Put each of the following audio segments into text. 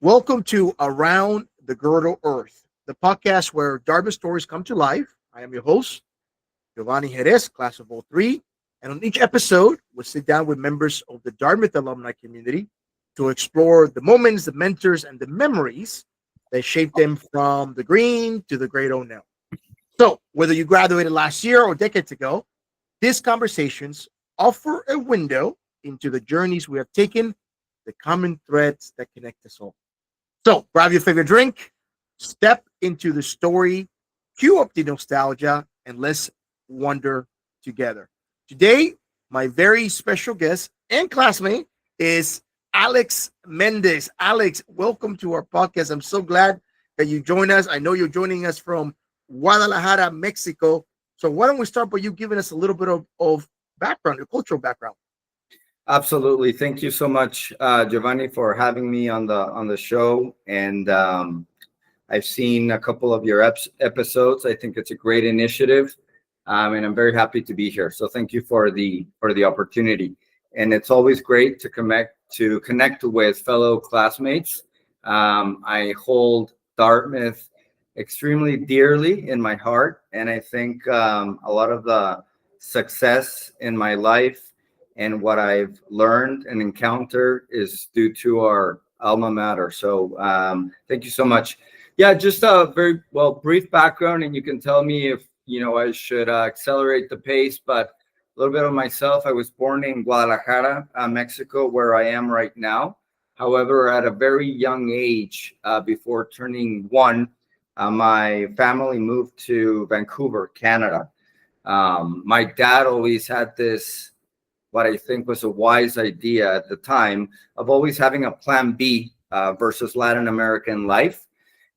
Welcome to Around the Girdle Earth, the podcast where Dartmouth stories come to life. I am your host, Yovany Jerez, class of '03. And on each episode, we'll sit down with members of the Dartmouth alumni community to explore the moments, the mentors, and the memories that shaped them from the green to the great O now. So, whether you graduated last year or decades ago, these conversations offer a window into the journeys we have taken, the common threads that connect us all. So grab your favorite drink, step into the story, cue up the nostalgia, and let's wonder together. Today, my very special guest and classmate is Alex Mendez. Alex, welcome to our podcast. I'm so glad that you joined us. I know you're joining us from Guadalajara, Mexico. So why don't we start by you giving us a little bit of background, your cultural background? Absolutely. Thank you so much, Giovanni, for having me on the show. And I've seen a couple of your episodes. I think it's a great initiative, and I'm very happy to be here. So thank you for the opportunity. And it's always great to connect with fellow classmates. I hold Dartmouth extremely dearly in my heart, and I think a lot of the success in my life and what I've learned and encountered is due to our alma mater. So thank you so much. Yeah, just a very brief background, and you can tell me if I should accelerate the pace. But a little bit of myself. I was born in Guadalajara, Mexico, where I am right now. However, at a very young age, before turning one, my family moved to Vancouver, Canada. My dad always had this, what I think was a wise idea at the time, of always having a plan B versus Latin American life.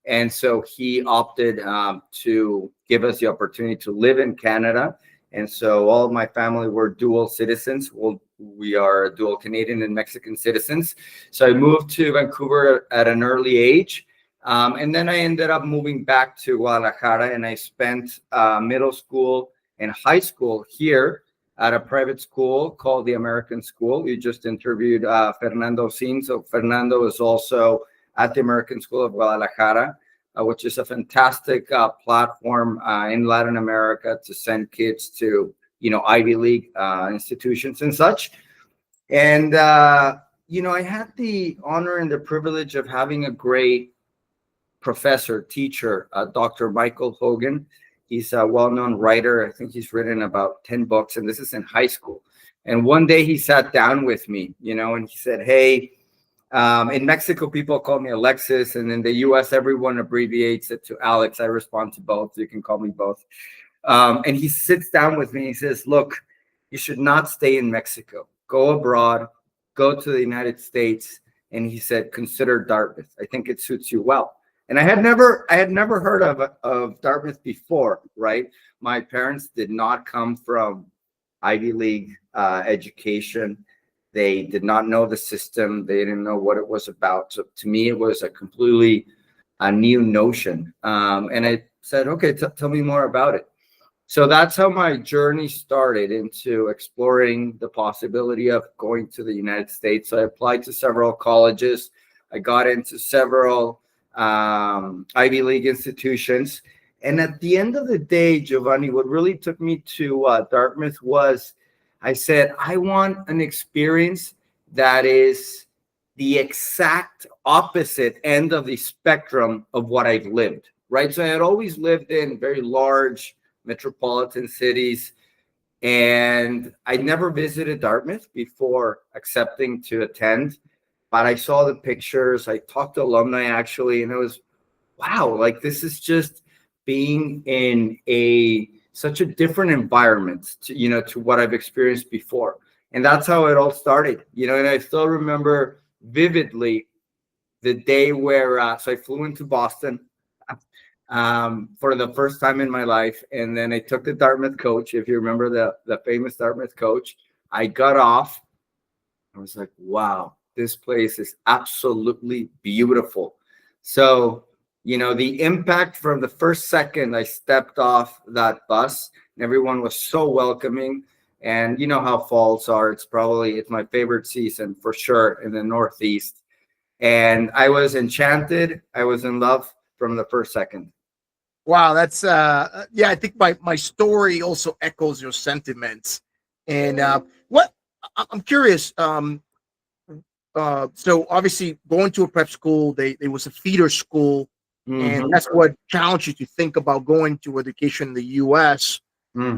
And so he opted to give us the opportunity to live in Canada. And so all of my family were dual citizens. Well, we are dual Canadian and Mexican citizens. So I moved to Vancouver at an early age. And then I ended up moving back to Guadalajara, and I spent middle school and high school here at a private school called the American School. You just interviewed Fernando Sin. So Fernando is also at the American School of Guadalajara, which is a fantastic platform in Latin America to send kids to, Ivy League institutions and such. And, I had the honor and the privilege of having a great professor, teacher, Dr. Michael Hogan. He's a well-known writer. I think he's written about 10 books, and this is in high school. And one day he sat down with me, and he said, hey, in Mexico, people call me Alexis, and in the US, everyone abbreviates it to Alex. I respond to both. You can call me both. And he sits down with me and he says, look, you should not stay in Mexico. Go abroad, go to the United States. And he said, consider Dartmouth. I think it suits you well. And I had never heard of Dartmouth before, right? My parents did not come from Ivy League education. They did not know the system. They didn't know what it was about. So to me, it was a completely new notion. And I said, okay, tell me more about it. So that's how my journey started into exploring the possibility of going to the United States. So I applied to several colleges. I got into several Ivy League institutions. And at the end of the day, Giovanni, what really took me to Dartmouth was, I said, I want an experience that is the exact opposite end of the spectrum of what I've lived, right? So I had always lived in very large metropolitan cities, and I never visited Dartmouth before accepting to attend. But I saw the pictures. I talked to alumni actually, and it was, wow, like this is just being in such a different environment to what I've experienced before. And that's how it all started, and I still remember vividly the day where, so I flew into Boston for the first time in my life. And then I took the Dartmouth coach. If you remember the famous Dartmouth coach, I got off. I was like, wow, this place is absolutely beautiful. So, the impact from the first second I stepped off that bus, and everyone was so welcoming. And you know how falls are. It's my favorite season for sure in the Northeast. And I was enchanted. I was in love from the first second. Wow, that's yeah, I think my story also echoes your sentiments. And what I'm curious, so obviously going to a prep school, they was a feeder school, and Hmm. that's what challenged you to think about going to education in the US. Hmm.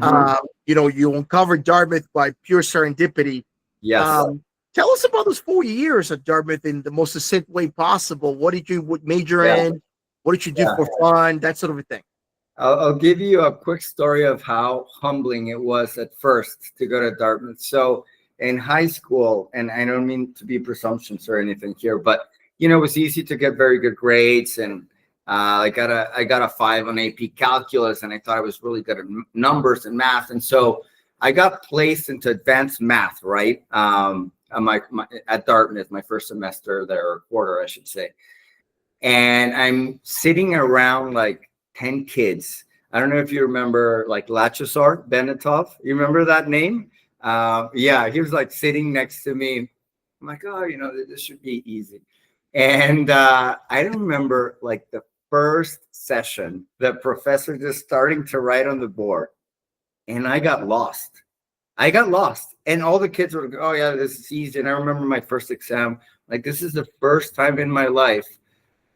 You uncovered Dartmouth by pure serendipity. Yes. Tell us about those 4 years at Dartmouth in the most succinct way possible. What major Yeah. in? What did you do Yeah. for fun? That sort of a thing. I'll give you a quick story of how humbling it was at first to go to Dartmouth. So in high school, and I don't mean to be presumptuous or anything here, but it was easy to get very good grades, and I got a 5 on AP Calculus, and I thought I was really good at numbers and math, and so I got placed into advanced math, right? At Dartmouth, my first semester there, or quarter, I should say. And I'm sitting around like 10 kids. I don't know if you remember like Lachesar Benetov. You remember that name? Yeah, he was like sitting next to me. I'm like, oh, this should be easy. And I remember like the first session, the professor just starting to write on the board, and I got lost. I got lost, and all the kids were, oh yeah, this is easy. And I remember my first exam, like this is the first time in my life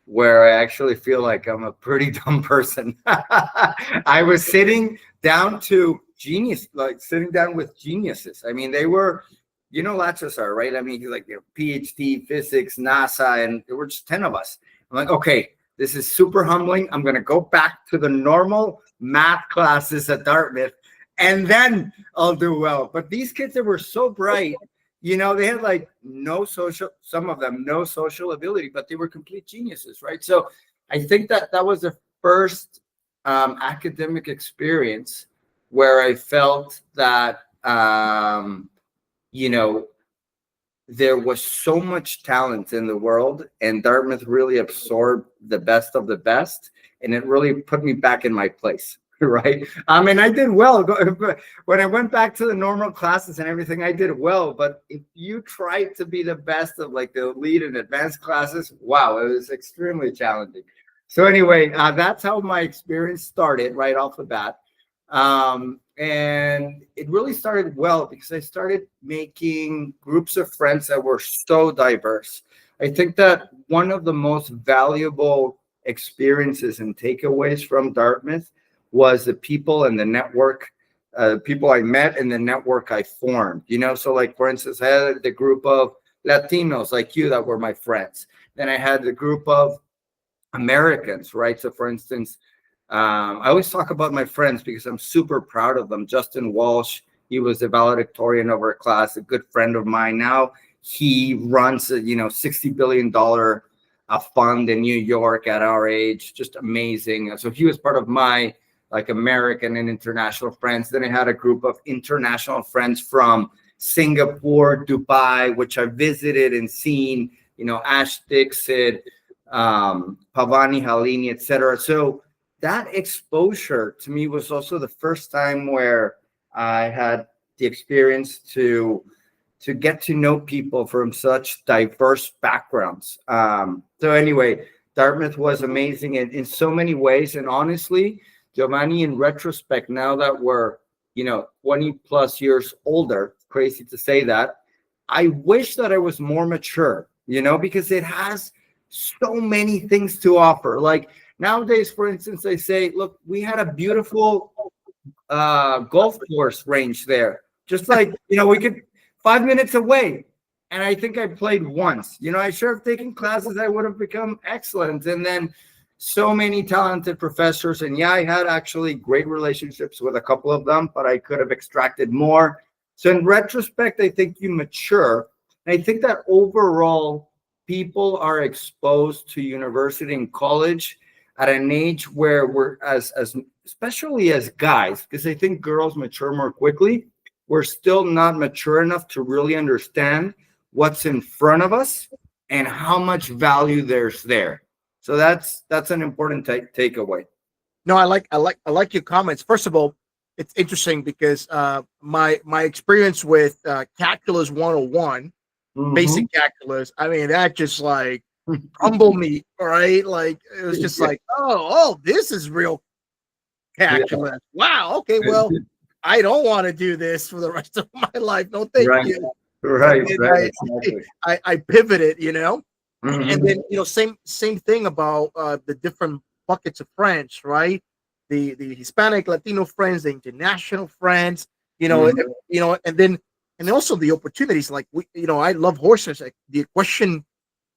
where I actually feel like I'm a pretty dumb person. I was sitting down to genius, like sitting down with geniuses. I mean, they were, Lachesar, right? I mean, he's like PhD, physics, NASA, and there were just 10 of us. I'm like, okay, this is super humbling. I'm going to go back to the normal math classes at Dartmouth, and then I'll do well. But these kids that were so bright, they had like some of them, no social ability, but they were complete geniuses, right? So I think that was the first academic experience where I felt that, there was so much talent in the world, and Dartmouth really absorbed the best of the best, and it really put me back in my place. Right. I mean, I did well when I went back to the normal classes and everything. I did well, but if you try to be the best of like the elite and advanced classes, wow, it was extremely challenging. So anyway, that's how my experience started right off the bat, and it really started well because I started making groups of friends that were so diverse. I think that one of the most valuable experiences and takeaways from Dartmouth was the people and the network, people I met and the network I formed. So like, for instance, I had the group of Latinos like you that were my friends. Then I had the group of Americans, right? So for instance, I always talk about my friends because I'm super proud of them. Justin Walsh, he was the valedictorian of our class, a good friend of mine. Now he runs a $60 billion a fund in New York at our age, just amazing. So he was part of my like American and international friends. Then I had a group of international friends from Singapore, Dubai, which I visited and seen, Ash Dixit, Pavani Halini, etc. So that exposure to me was also the first time where I had the experience to get to know people from such diverse backgrounds. So anyway, Dartmouth was amazing in so many ways. And honestly, Yovany, in retrospect, now that we're, 20 plus years older, crazy to say that, I wish that I was more mature, because it has so many things to offer. Like nowadays, for instance, I say, look, we had a beautiful golf course range there. Just like, we could 5 minutes away. And I think I played once. I should have taken classes. I would have become excellent. And then so many talented professors. And yeah, I had actually great relationships with a couple of them, but I could have extracted more. So in retrospect, I think you mature. And I think that overall, people are exposed to university and college at an age where we're as especially as guys, because I think girls mature more quickly. We're still not mature enough to really understand what's in front of us and how much value there's there. So that's an important takeaway. No, I like your comments. First of all, it's interesting because my experience with calculus 101, Mhm. basic calculus, I mean that just like crumble meat, right? Like it was just like, oh, this is real Yeah. calculus. Wow. Okay, well, I don't want to do this for the rest of my life. No, thank Right, you. right, And then right, exactly. I pivoted, you know, and Mhm. then same thing about the different buckets of friends, right? The Hispanic, Latino friends, the international friends, Mhm. and then also the opportunities. Like I love horses. Like the equestrian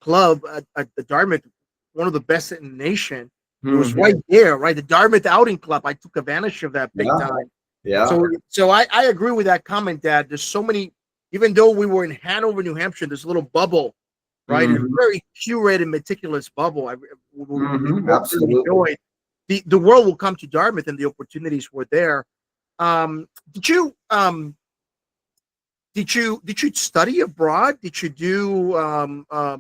club at the Dartmouth, one of the best in the nation. It was Mhm. right there, right? The Dartmouth Outing Club. I took advantage of that big Yeah, time. yeah. So I agree with that comment, Dad. There's so many, even though we were in Hanover, New Hampshire, this little bubble, right? It's a Mhm. very curated, meticulous bubble. We Mhm. both really Absolutely. enjoyed. The world will come to Dartmouth, and the opportunities were there. Um, did you study abroad? Did you do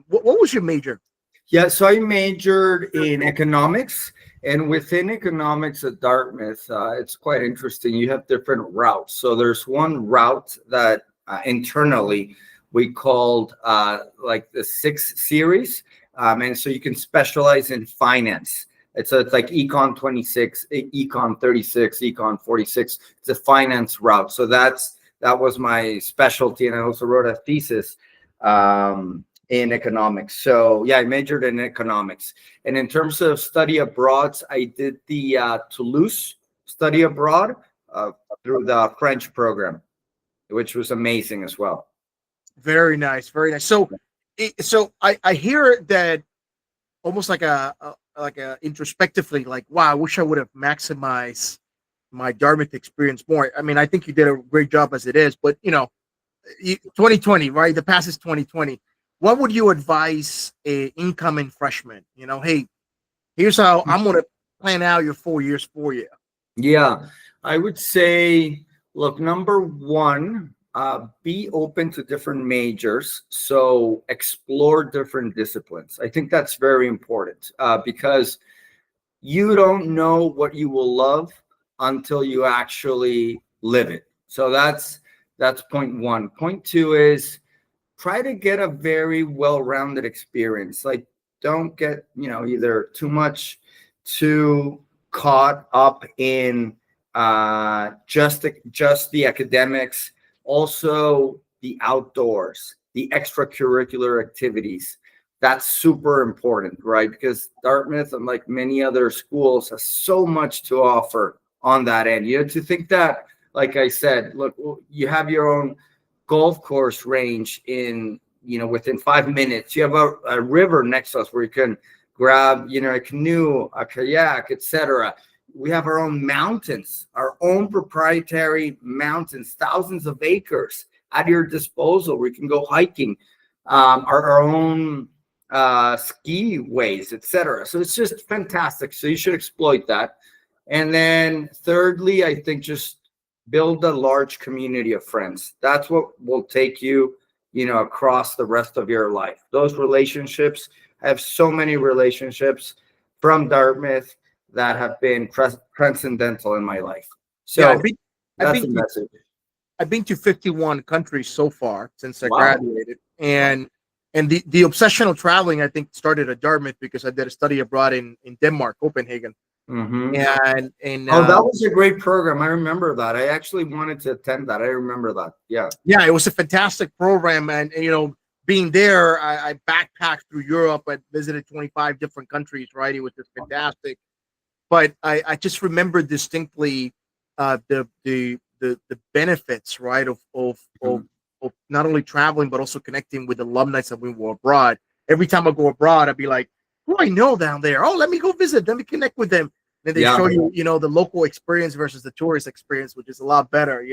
what was your major? Yeah, so I majored in economics, and within economics at Dartmouth, it's quite interesting. You have different routes. So there's one route that internally we called like the 6 series, and so you can specialize in finance. It's like econ 26, econ 36, econ 46. It's a finance route. So that was my specialty, and I also wrote a thesis. In economics. So yeah, I majored in economics. And in terms of study abroad, I did the Toulouse study abroad uh, through the French program, which was amazing as well. Very nice, very nice. So I hear that almost like a introspectively, like, wow, I wish I would have maximized my Dartmouth experience more. I mean, I think you did a great job as it is, but 2020, right? The past is 2020. What would you advise a incoming freshman? Hey, here's how I'm going to plan out your 4 years for you. Yeah, I would say, look, number one, be open to different majors. So explore different disciplines. I think that's very important because you don't know what you will love until you actually live it. So that's point one. Point two is try to get a very well-rounded experience. Like don't get, either too caught up in just the academics, also the outdoors, the extracurricular activities. That's super important, right? Because Dartmouth, unlike many other schools, has so much to offer on that end. To think that, like I said, look, you have your own golf course range within 5 minutes. You have a river next to us where you can grab, a canoe, a kayak, etc. We have our own mountains, our own proprietary mountains, thousands of acres at your disposal where you can go hiking, our own ski ways, etc. So it's just fantastic. So you should exploit that. And then thirdly, I think just build a large community of friends. That's what will take you, across the rest of your life. Those relationships, I have so many relationships from Dartmouth that have been transcendental in my life. Yeah, So I've that's been a to message. I've been to 51 countries so far since I Wow. graduated, Wow. and the obsession of traveling I think started at Dartmouth because I did a study abroad in Denmark, Copenhagen, Mm-hmm. and Oh, that was a great program. I remember that. I actually wanted to attend that. I remember that. Yeah. yeah, it was a fantastic program, and being there, I backpacked through Europe. I visited 25 different countries. Right, it was just fantastic. But I just remember distinctly the benefits, right, Mhm. of not only traveling but also connecting with alumni that we were abroad. Every time I go abroad, I'd be like, "Who I know down there? Oh, let me go visit. Let me connect with them." Then they Yeah. show you, the local experience versus the tourist experience, which is a lot better.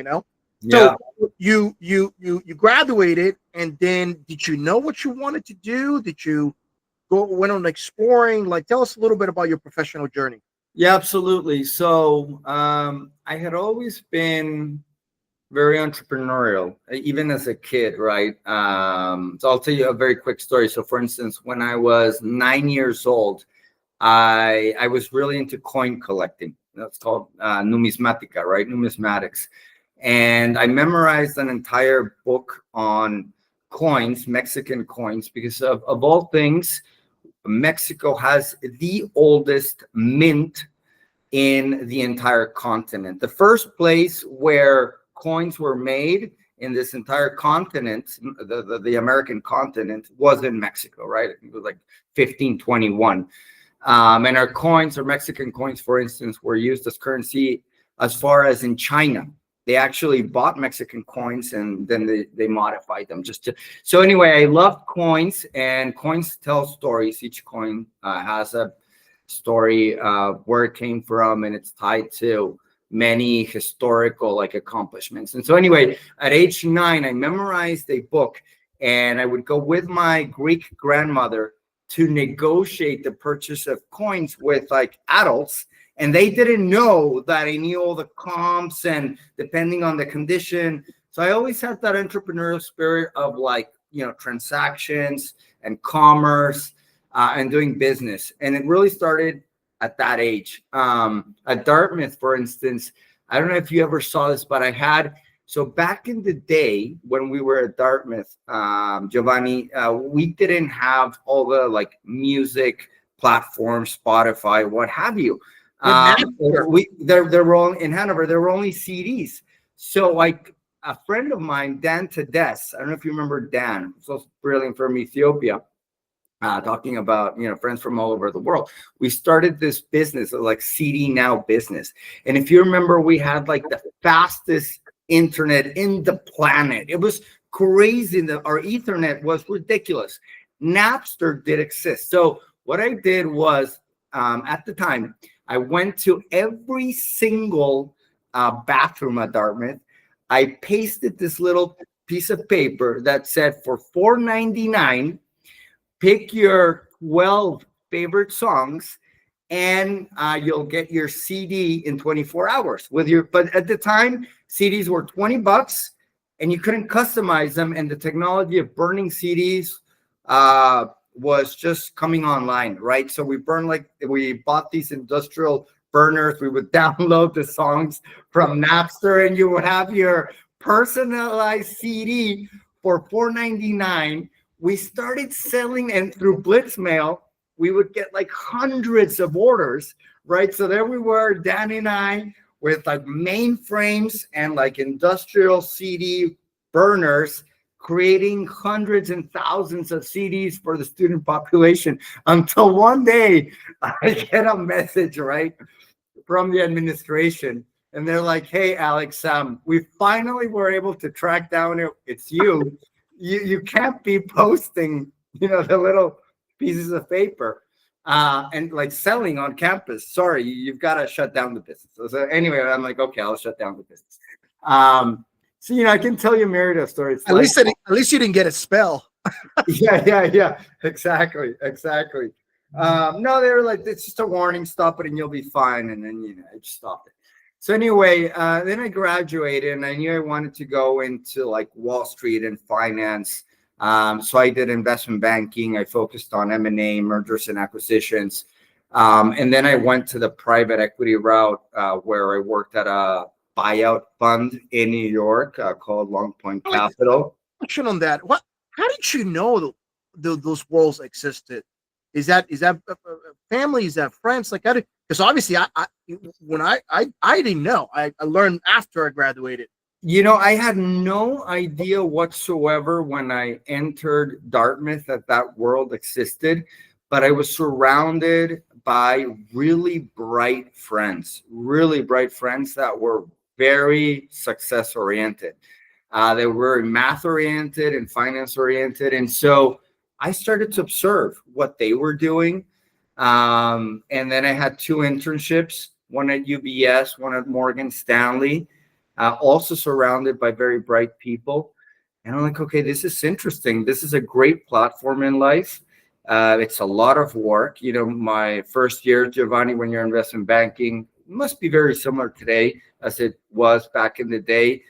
So Yeah. you graduated, and then did you know what you wanted to do? Did you went on exploring? Like, tell us a little bit about your professional journey. Yeah, absolutely. So I had always been very entrepreneurial, even as a kid, right? So I'll tell you a very quick story. So, for instance, when I was 9 years old, I was really into coin collecting. That's called numismatica, right? Numismatics. And I memorized an entire book on coins, Mexican coins, because of all things, Mexico has the oldest mint in the entire continent. The first place where coins were made in this entire continent, the American continent, was in Mexico, right? It was like 1521. And our coins, our Mexican coins, for instance, were used as currency as far as in China. They actually bought Mexican coins and then they modified them just to. So anyway, I love coins, and coins tell stories. Each coin has a story where it came from, and it's tied to many historical like accomplishments. And so anyway, at age 9, I memorized a book, and I would go with my Greek grandmother to negotiate the purchase of coins with like adults. And they didn't know that I knew all the comps and depending on the condition. So I always had that entrepreneurial spirit of like, you know, transactions and commerce and doing business. And it really started at that age. At Dartmouth, for instance, I don't know if you ever saw this, but I had, so back in the day when we were at Dartmouth, Yovany, we didn't have all the like music platforms, Spotify, what have you. There were only, in Hanover, there were only CDs. So like a friend of mine, Dan Tedeschi, I don't know if you remember Dan, so brilliant from Ethiopia, talking about, you know, friends from all over the world. We started this business of like CD Now business. And if you remember, we had like the fastest internet in the planet. It was crazy. Our Ethernet was ridiculous. Napster did exist. So what I did was, at the time, I went to every single bathroom at Dartmouth. I pasted this little piece of paper that said for $4.99, pick your 12 favorite songs, and you'll get your CD in 24 hours with your. But at the time, CDs were $20, and you couldn't customize them. And the technology of burning CDs was just coming online, right? So we bought these industrial burners. We would download the songs from Napster, and you would have your personalized CD for $4.99. We started selling, and through Blitz Mail, we would get like hundreds of orders, right? So there we were, Dan and I, with like mainframes and like industrial CD burners, creating hundreds and thousands of CDs for the student population, until one day I get a message, right, from the administration. And they're like, hey, Alex, we finally were able to track down it's you. You can't be posting, you know, the little pieces of paper and like selling on campus. Sorry, you've got to shut down the business. So anyway, I'm like, okay, I'll shut down the business. So, you know, I can tell you myriad of stories. At least you didn't get a spell. Yeah. Exactly. No, they were like, it's just a warning, stop it and you'll be fine. And then, you know, I just stopped it. So anyway, then I graduated and I knew I wanted to go into like Wall Street and finance. So I did investment banking. I focused on M&A, mergers and acquisitions. And then I went to the private equity route where I worked at a buyout fund in New York called Long Point Capital. Question on that. How did you know those worlds existed? Is that family? Is that friends? Like, because obviously I didn't know. I learned after I graduated. You know, I had no idea whatsoever when I entered Dartmouth that world existed, but I was surrounded by really bright friends that were very success oriented. They were math oriented and finance oriented. And so I started to observe what they were doing. And then I had 2 internships, one at UBS, one at Morgan Stanley, also surrounded by very bright people. And I'm like, okay, this is interesting. This is a great platform in life. It's a lot of work. You know, my first year, Yovany, when you're in investment banking, must be very similar today as it was back in the day.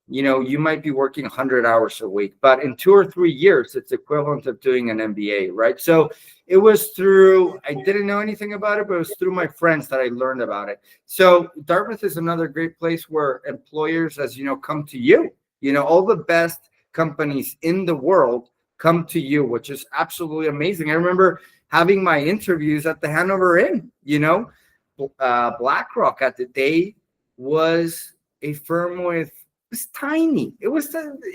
You know, you might be working 100 hours a week, but in 2 or 3 years, it's equivalent of doing an MBA, right? So it was through, I didn't know anything about it, but it was through my friends that I learned about it. So Dartmouth is another great place where employers, as you know, come to you. You know, all the best companies in the world come to you, which is absolutely amazing. I remember having my interviews at the Hanover Inn. BlackRock at the day was a firm with, it was tiny.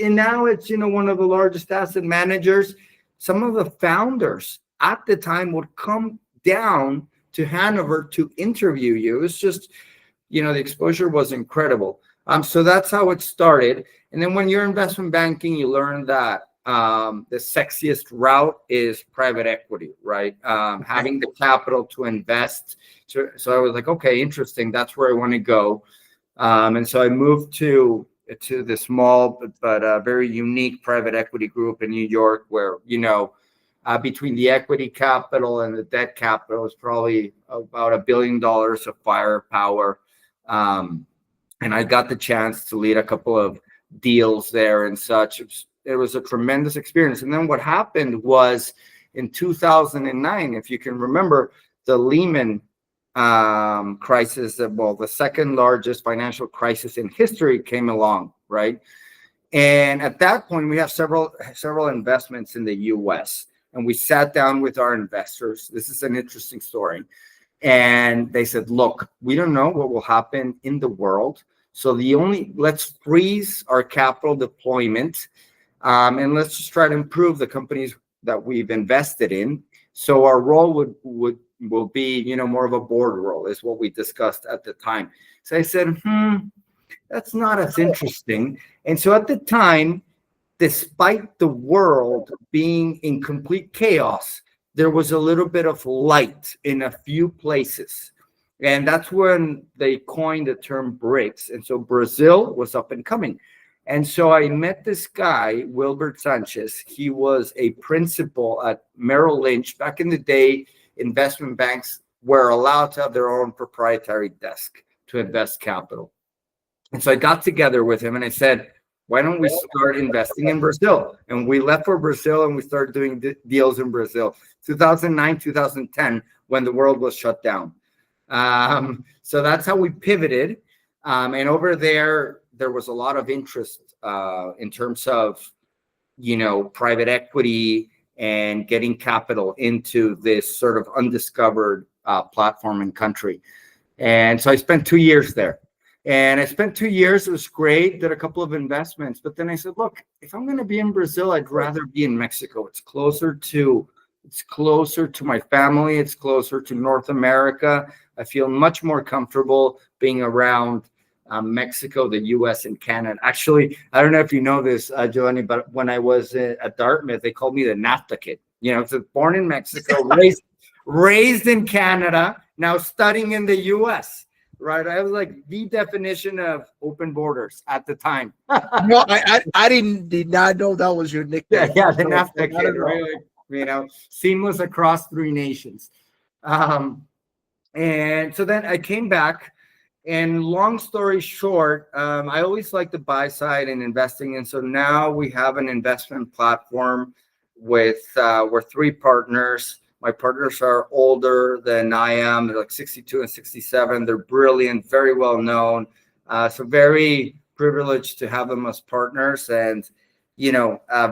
And now it's, one of the largest asset managers. Some of the founders at the time would come down to Hanover to interview you. It was just, the exposure was incredible. So that's how it started. And then when you're investment banking, you learn that the sexiest route is private equity, right? Having the capital to invest. So I was like, okay, interesting. That's where I want to go. And so I moved to the small but very unique private equity group in New York, where between the equity capital and the debt capital is probably about $1 billion of firepower. And I got the chance to lead a couple of deals there and such. It was a tremendous experience. And then what happened was in 2009, if you can remember, the Lehman crisis, the second largest financial crisis in history came along, right? And at that point, we have several investments in the U.S. And we sat down with our investors. This is an interesting story. And they said, look, we don't know what will happen in the world. So let's freeze our capital deployment, and let's just try to improve the companies that we've invested in. So our role will be, more of a board role, is what we discussed at the time. So I said, that's not as interesting. And so at the time, despite the world being in complete chaos, there was a little bit of light in a few places. And that's when they coined the term BRICS. And so Brazil was up and coming. And so I met this guy, Wilbert Sanchez. He was a principal at Merrill Lynch. Back in the day, investment banks were allowed to have their own proprietary desk to invest capital. And so I got together with him and I said, why don't we start investing in Brazil? And we left for Brazil and we started doing deals in Brazil. 2009, 2010, when the world was shut down. So that's how we pivoted. And over there was a lot of interest in terms of, private equity and getting capital into this sort of undiscovered platform and country. And so I spent 2 years there. And I spent 2 years. It was great. Did a couple of investments. But then I said, look, if I'm going to be in Brazil, I'd rather be in Mexico. It's closer to my family. It's closer to North America. I feel much more comfortable being around Mexico, the U.S., and Canada. Actually, I don't know if you know this, Yovany, but when I was at Dartmouth, they called me the NAFTA kid. So born in Mexico, raised in Canada, now studying in the U.S., right? I was like the definition of open borders at the time. No, I did not know that was your nickname. Yeah, the NAFTA kid, right? Seamless across 3 nations. And so then I came back, and long story short, I always like the buy side and investing. And so now we have an investment platform with, we're 3 partners. My partners are older than I am. They're like 62 and 67. They're brilliant, very well known. So very privileged to have them as partners, and,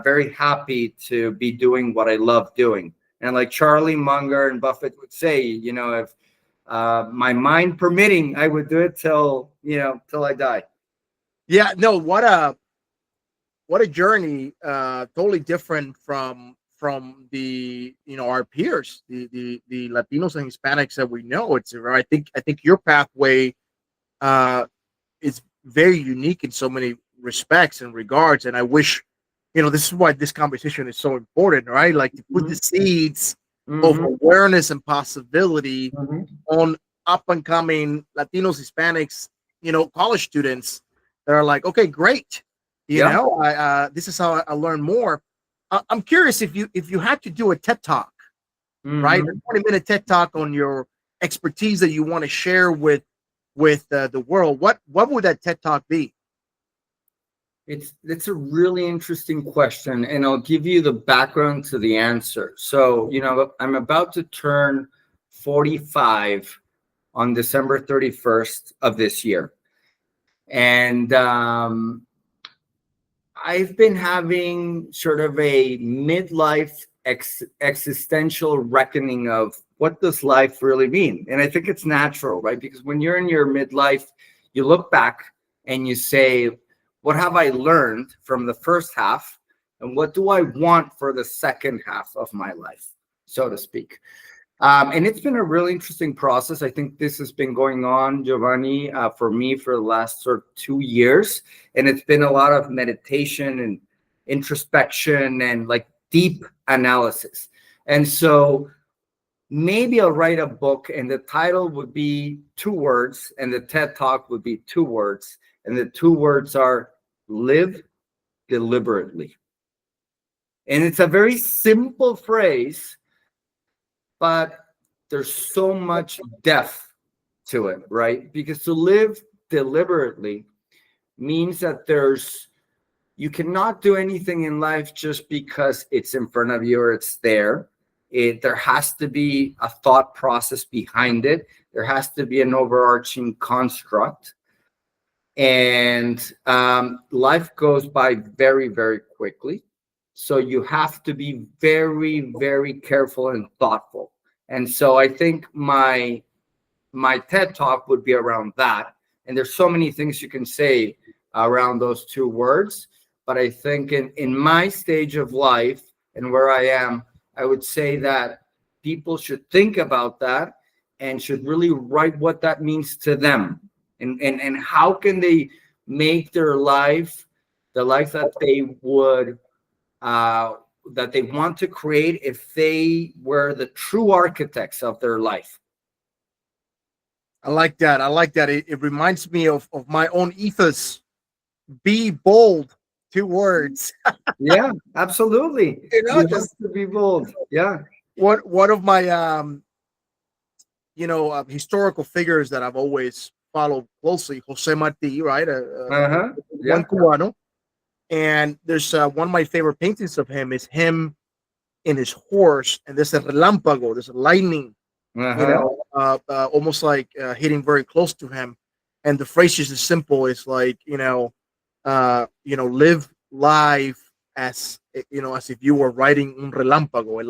very happy to be doing what I love doing. And like Charlie Munger and Buffett would say, if my mind permitting, I would do it till I die. Yeah, no, what a journey, totally different from the our peers, the Latinos and Hispanics that we know. I think your pathway is very unique in so many respects and regards, and I wish this is why this conversation is so important, right? Like to put the seeds of awareness and possibility on up and coming Latinos, Hispanics, college students that are like, okay, great, this is how I learn more. I'm curious if you had to do a TED Talk, right? A 20-minute TED Talk on your expertise that you want to share with the world. What would that TED Talk be? It's a really interesting question, and I'll give you the background to the answer. So, I'm about to turn 45 on December 31st of this year. And I've been having sort of a midlife existential reckoning of what does life really mean? And I think it's natural, right? Because when you're in your midlife, you look back and you say, what have I learned from the first half? And what do I want for the second half of my life, so to speak? And it's been a really interesting process. I think this has been going on, Yovany, for me for the last sort of 2 years. And it's been a lot of meditation and introspection and like deep analysis. And so maybe I'll write a book and the title would be 2 words and the TED Talk would be 2 words. And the 2 words are live deliberately. And it's a very simple phrase, but there's so much depth to it, right? Because to live deliberately means that you cannot do anything in life just because it's in front of you or it's there. There has to be a thought process behind it. There has to be an overarching construct. And life goes by very, very quickly. So you have to be very, very careful and thoughtful. And so I think my TED Talk would be around that. And there's so many things you can say around those 2 words. But I think in my stage of life and where I am, I would say that people should think about that and should really write what that means to them. And how can they make their life, the life that they would that they want to create if they were the true architects of their life. I like that. It reminds me of my own ethos. Be bold. 2 words. Yeah, absolutely. You know, just to be bold. Yeah. One of my historical figures that I've always followed closely, Jose Marti, right? One Cubano. And there's one of my favorite paintings of him is him in his horse, and there's a relámpago, there's a lightning, almost like hitting very close to him. And the phrase is as simple. It's like, live life as as if you were riding un relámpago, a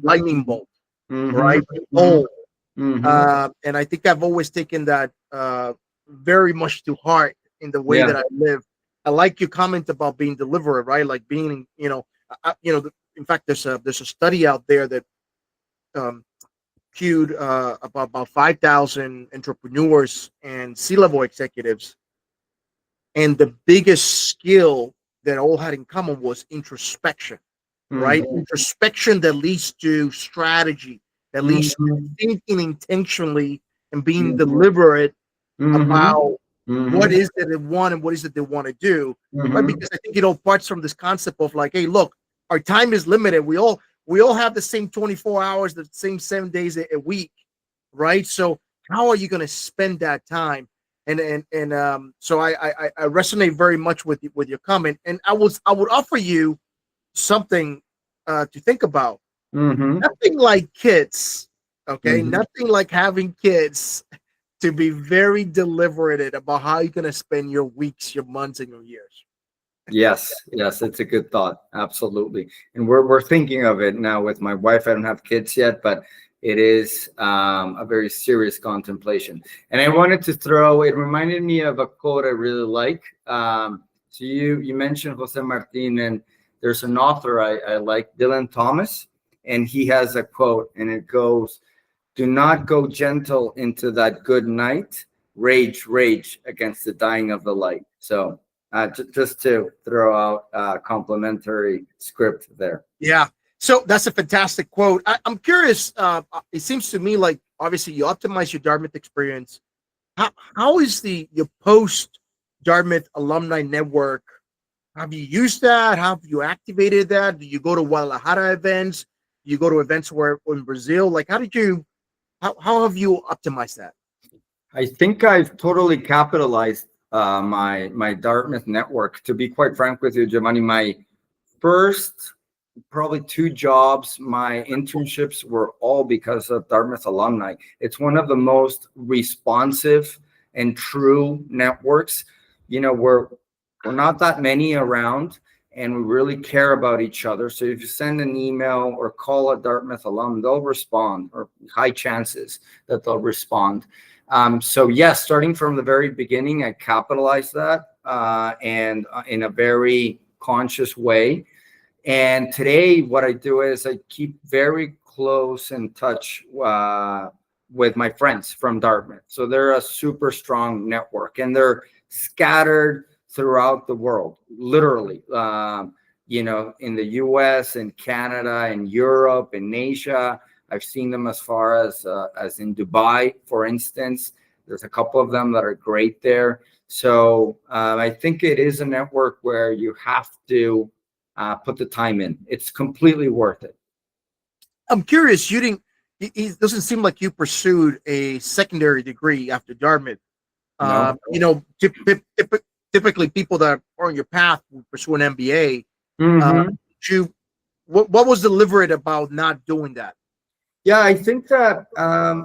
lightning bolt, right? Oh, and I think I've always taken that very much to heart in the way that I live. I like your comment about being deliberate, right? Like being, in fact, there's a study out there that queued about 5,000 entrepreneurs and C-level executives, and the biggest skill that all had in common was introspection, right? Introspection that leads to strategy, that leads to thinking intentionally and being deliberate about what is it they want and what is it they want to do, right? Because I think it all parts from this concept of like, hey, look, our time is limited. We all have the same 24 hours, the same 7 days a week, right? So how are you going to spend that time? And so I resonate very much with your comment, and I would offer you something to think about. Nothing like kids, okay? Nothing like having kids to be very deliberate about how you're going to spend your weeks, your months, and your years. Yes, it's a good thought. Absolutely. And we're thinking of it now with my wife. I don't have kids yet, but it is a very serious contemplation. And I wanted to it reminded me of a quote I really like. So you mentioned Jose Martin, and there's an author I like, Dylan Thomas, and he has a quote, and it goes, "Do not go gentle into that good night. Rage against the dying of the light." So just to throw out a complimentary script there. Yeah. So that's a fantastic quote. I'm curious. It seems to me like obviously you optimize your Dartmouth experience. How is your post Dartmouth alumni network? Have you used that? How have you activated that? Do you go to Guadalajara events? Do you go to events in Brazil? Like, how have you optimized that? I think I've totally capitalized my Dartmouth network. To be quite frank with you, Yovany, my first probably 2 jobs, my internships were all because of Dartmouth alumni. It's one of the most responsive and true networks, where We're not that many around, and we really care about each other. So if you send an email or call a Dartmouth alum, they'll respond, or high chances that they'll respond. So yes, starting from the very beginning, I capitalized that and in a very conscious way. And today, what I do is I keep very close in touch with my friends from Dartmouth. So they're a super strong network, and they're scattered throughout the world, literally. In the US and Canada and Europe and Asia. I've seen them as far as in Dubai, for instance. There's a couple of them that are great there. So I think it is a network where you have to put the time in. It's completely worth it. I'm curious. You didn't. It doesn't seem like you pursued a secondary degree after Dartmouth. No. Typically people that are on your path will pursue an MBA. Mm-hmm. What was deliberate about not doing that? Yeah, I think that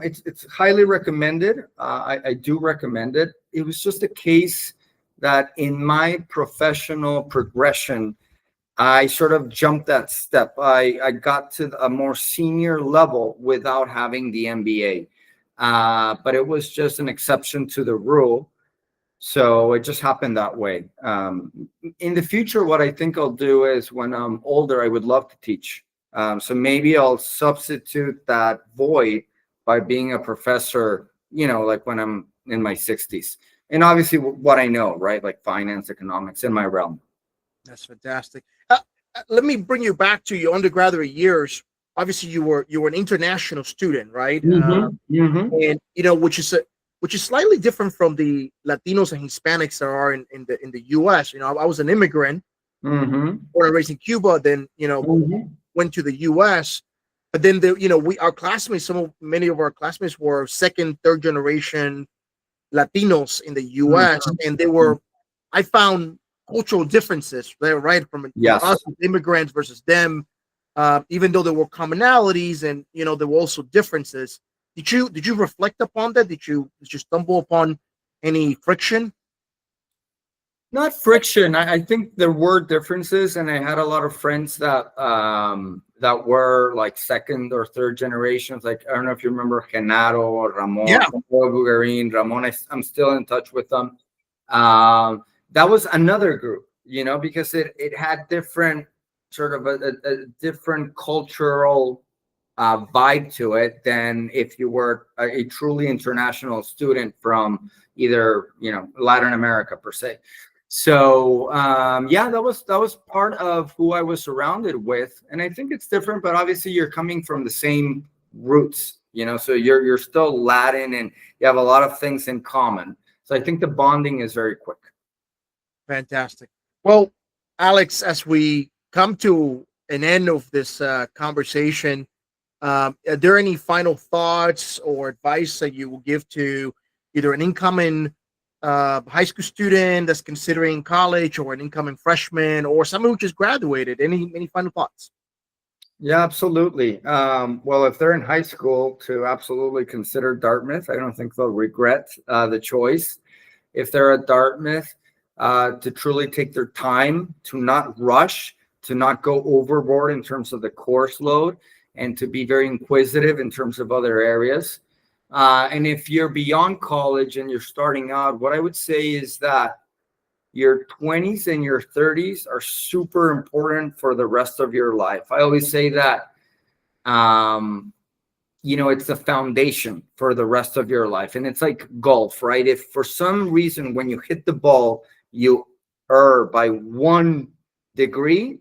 it's highly recommended. I do recommend it. It was just a case that in my professional progression, I sort of jumped that step. I got to a more senior level without having the MBA, but it was just an exception to the rule. So it just happened that way. In the future, what I think I'll do is when I'm older, I would love to teach. So maybe I'll substitute that void by being a professor, like when I'm in my 60s. And obviously what I know, right? Like finance, economics in my realm. That's fantastic. Let me bring you back to your undergraduate years. Obviously, you were an international student, right? Mm-hmm. And which is slightly different from the Latinos and Hispanics that are in the U.S. I was an immigrant, born and raised in Cuba, then went to the U.S. But then our classmates, many of our classmates were second, third generation Latinos in the U.S. And I found cultural differences there, right? From us immigrants versus them, even though there were commonalities and there were also differences. Did you reflect upon that? Did you stumble upon any friction? Not friction. I think there were differences, and I had a lot of friends that were like second or third generations. Like, I don't know if you remember Genaro or Ramon, Bugarin, Ramon. I'm still in touch with them. That was another group, because it had different sort of a different cultural vibe to it than if you were a truly international student from either Latin America per se. So that was part of who I was surrounded with, and I think it's different, but obviously you're coming from the same roots, so you're still Latin and you have a lot of things in common. So I think the bonding is very quick. Fantastic. Well, Alex, as we come to an end of this conversation, are there any final thoughts or advice that you will give to either an incoming high school student that's considering college, or an incoming freshman, or someone who just graduated? Any final thoughts? Yeah, absolutely. Well, if they're in high school, to absolutely consider Dartmouth. I don't think they'll regret the choice. If they're at Dartmouth, to truly take their time, to not rush, to not go overboard in terms of the course load, and to be very inquisitive in terms of other areas. And if you're beyond college and you're starting out, what I would say is that your 20s and your 30s are super important for the rest of your life. I always say that, it's the foundation for the rest of your life. And it's like golf, right? If for some reason when you hit the ball, you err by 1 degree,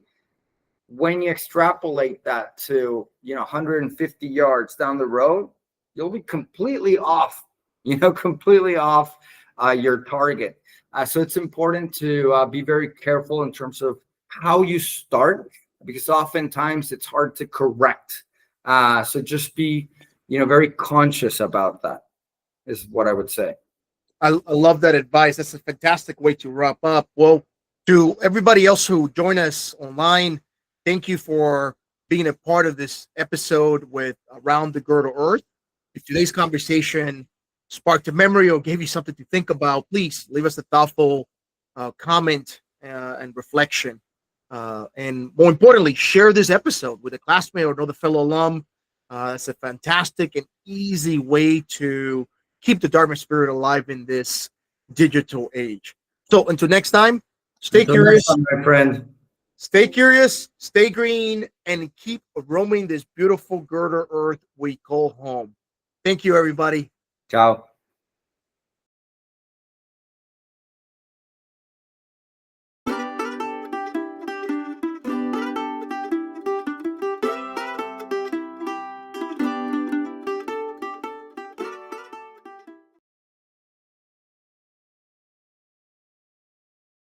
when you extrapolate that to 150 yards down the road, you'll be completely off your target. So it's important to be very careful in terms of how you start, because oftentimes it's hard to correct. So just be very conscious about that, is what I would say. I love that advice. That's a fantastic way to wrap up. Well, to everybody else who joined us online, thank you for being a part of this episode with Around the Girdled Earth. If today's conversation sparked a memory or gave you something to think about, please leave us a thoughtful comment and reflection. And more importantly, share this episode with a classmate or another fellow alum. It's a fantastic and easy way to keep the Dartmouth spirit alive in this digital age. So until next time, stay Until curious, next time, my friend. stay curious, stay green, and keep roaming this beautiful Girder earth we call home. Thank you, everybody. Ciao.